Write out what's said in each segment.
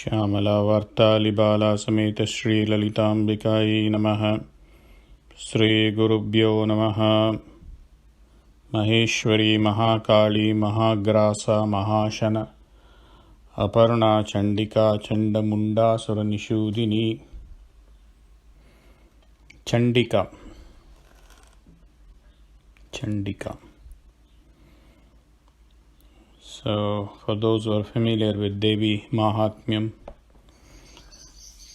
श्यामलावार्तालिबाला समेत श्रीललिताम्बिकायै नमः। श्रीगुरुभ्यो नमः। Maheshwari Mahakali महाग्रासा महाशन Aparna Chandika चंडमुंडासुरनिषूदिनी। Chandika. So, for those who are familiar with Devi Mahatmyam,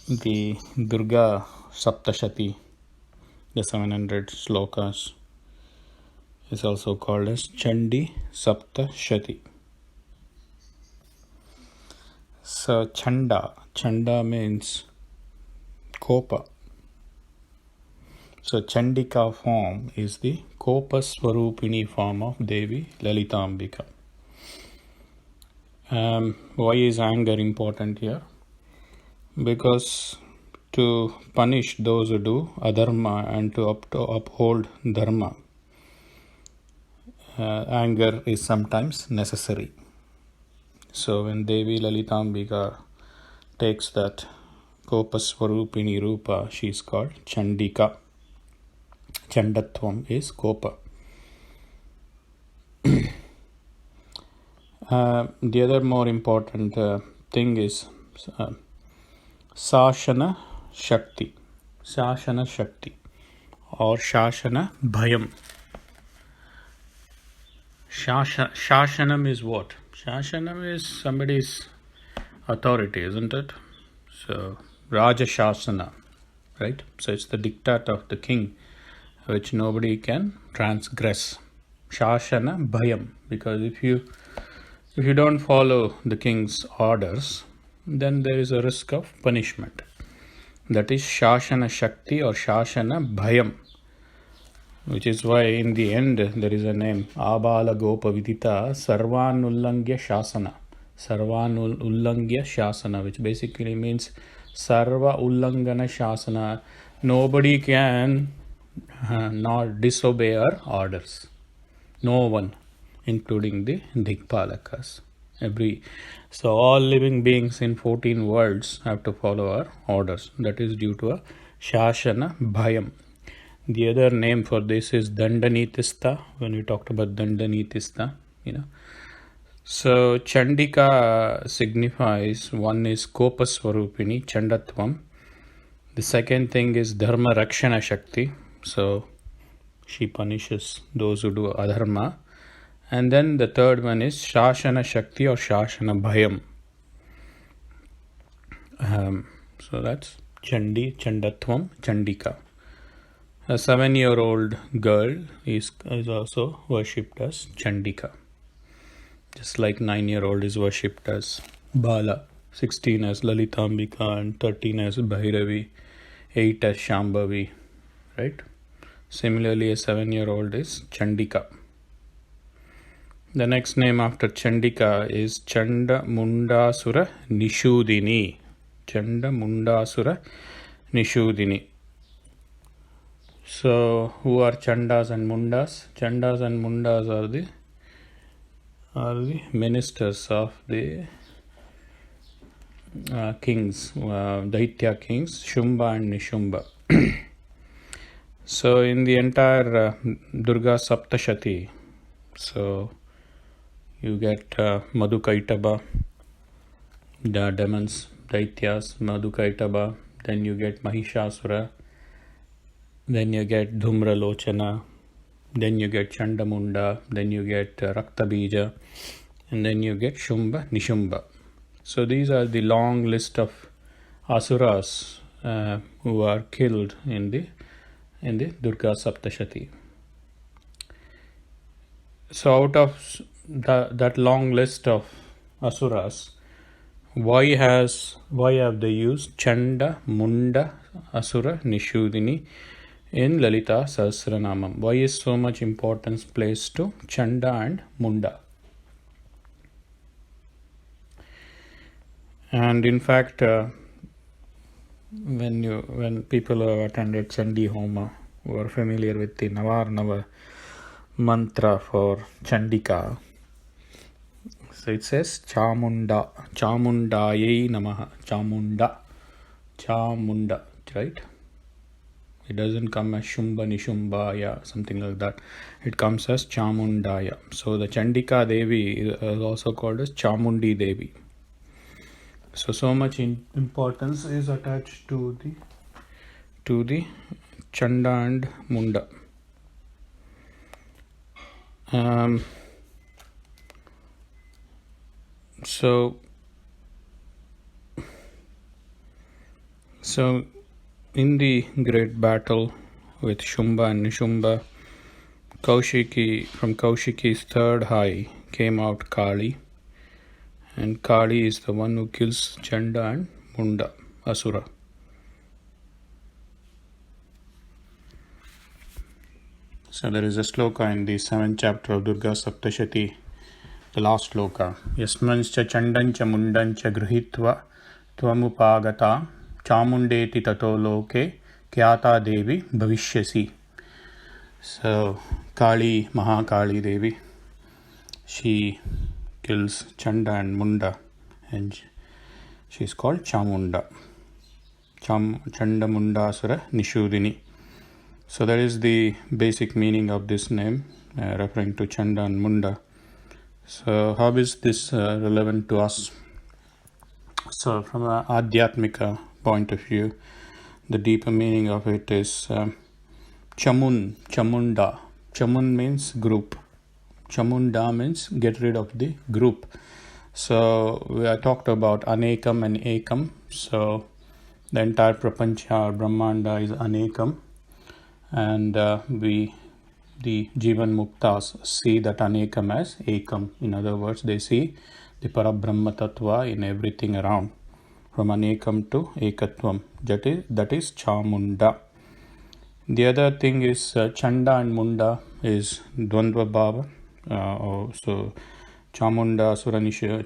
the Durga Saptashati, the 700 slokas, is also called as Chandi Saptashati. So, Chanda means Kopa. So, Chandika form is the Kopa Swarupini form of Devi Lalitambika. Why is anger important here? Because to punish those who do adharma and to uphold dharma, anger is sometimes necessary. So when Devi Lalitambika takes that Kopaswarupini Rupa, she is called Chandika. Chandatvam is Kopa. The other more important thing is Sashana Shakti. Sashana Shakti or Shashana Bhayam. Shashanam is what? Shashanam is somebody's authority, isn't it? So, Raja Shasana, right? So, it's the diktat of the king which nobody can transgress. Shashana Bhayam. Because if you don't follow the king's orders, then there is a risk of punishment. That is Shashana Shakti or Shashana Bhayam, which is why in the end there is a name Abala Gopa Vidita Sarvanullangya Shasana. Sarvanullangya Shasana, which basically means Sarva Ullangana Shasana. Nobody can not disobey our orders. No one, including the Dikpalakas. So all living beings in 14 worlds have to follow our orders. That is due to a Shashana Bhayam. The other name for this is Dandanitista, when we talked about Dandanitista, So Chandika signifies, one is Kopaswarupini, Chandatvam. The second thing is Dharma Rakshana Shakti. So she punishes those who do adharma. And then the third one is Shashana Shakti or Shashana Bhayam. So that's Chandi, Chandatvam, Chandika. A 7-year-old girl is also worshipped as Chandika. Just like 9-year-old is worshipped as Bala, 16 as Lalitambika, and 13 as Bhairavi, 8 as Shambhavi, right? Similarly, a 7-year-old is Chandika. The next name after Chandika is Chandamundasura Nishudini. Chandamundasura Nishudini. So, who are Chandas and Mundas? Chandas and Mundas are the ministers of the kings, Daitya kings, Shumba and Nishumba. So, in the entire Durga Saptashati, so you get Madhukaitaba, the demons, Daityas, Madhukaitaba, then you get Mahishasura, then you get Dhumra Lochana, then you get Chandamunda, then you get Raktabija, and then you get Shumba, Nishumba. So these are the long list of asuras who are killed in the Durga Saptashati. So out of that long list of asuras, why have they used Chanda, Munda, Asura, Nishudini in Lalita Sahasranamam? Why is so much importance placed to Chanda and Munda? And in fact, when people have attended Chandi Homa, who are familiar with the Navarnava mantra for Chandika, So it says Chamunda, Chamundayai Namaha, Chamunda, right? It doesn't come as Shumba Nishumbaya, something like that. It comes as Chamundaya. So the Chandika Devi is also called as Chamundi Devi. So much importance is attached to the Chanda and Munda. So in the great battle with Shumba and Nishumba, from Kaushiki's third eye came out Kali, and Kali is the one who kills Chanda and Munda, Asura. So there is a sloka in the 7th chapter of Durga Saptashati, the last sloka. Yasmanscha Chandancha Mundancha Gruhitva Tvamupagata Chamundeti Tato Loke Kyata Devi Bhavishyasi. So Kali, Mahakali Devi, she kills Chanda and Munda, and she is called Chamunda. Chanda Mundasura Nishudini. So that is the basic meaning of this name, referring to Chanda and Munda. So how is this relevant to us? So from an Adhyatmika point of view, the deeper meaning of it is Chamunda. Chamun means group. Chamunda means get rid of the group. So we have talked about Anekam and Ekam. So the entire Prapancha or Brahmanda is Anekam. And the Jivan Muktas see that Anekam as Ekam. In other words, they see the Parabrahma Tattva in everything around, from Anekam to Ekatvam. That is Chamunda. The other thing is Chanda and Munda is Dvandva Bhava. So Chamunda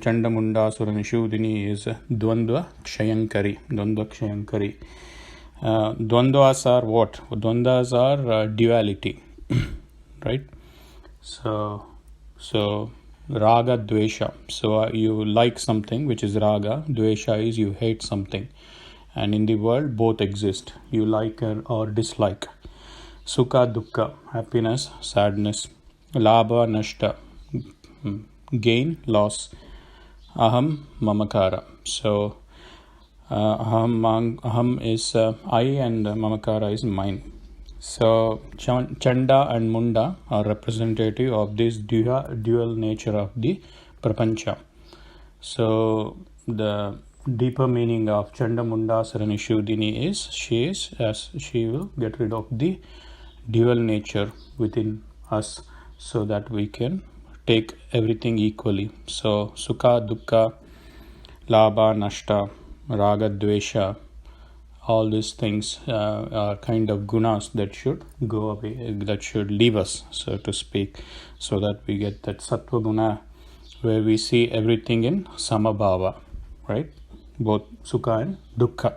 Chanda Munda Suranishudini is Dvandva Kshayankari. Dvandvas are what? Dvandvas are duality, right? So raga dvesha. So you like something, which is raga. Dvesha is you hate something. And in the world, both exist. You like or dislike. Sukha dukkha, happiness, sadness. Labha nashta, gain, loss. Aham mamakara. So aham is I and mamakara is mine. So Chanda and Munda are representative of this dual nature of the Prapancha. So the deeper meaning of Chanda Munda Saranishudini is she will get rid of the dual nature within us, so that we can take everything equally. So Sukha, Dukkha, Labha, Nashta, Raga, Dvesha, all these things are kind of gunas that should go away, that should leave us, so to speak, so that we get that Sattva Guna, where we see everything in Samabhava, right? Both Sukha and Dukkha.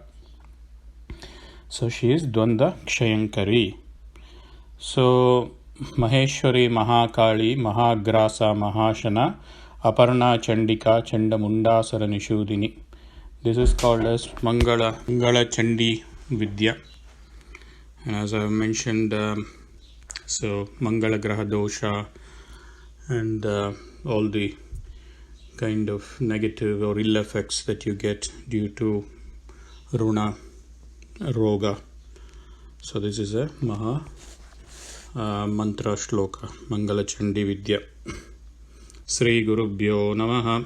So she is Dvanda Kshayankari. So Maheshwari, Mahakali, Mahagrasa, Mahashana, Aparna Chandika, Chandamunda Saranishudini. This is called as Mangala Chandi Vidya. And as I mentioned, so Mangala Graha Dosha and all the kind of negative or ill effects that you get due to Runa, Roga. So this is a Maha Mantra Shloka, Mangala Chandi Vidya. Sri Gurubhyo Namaha.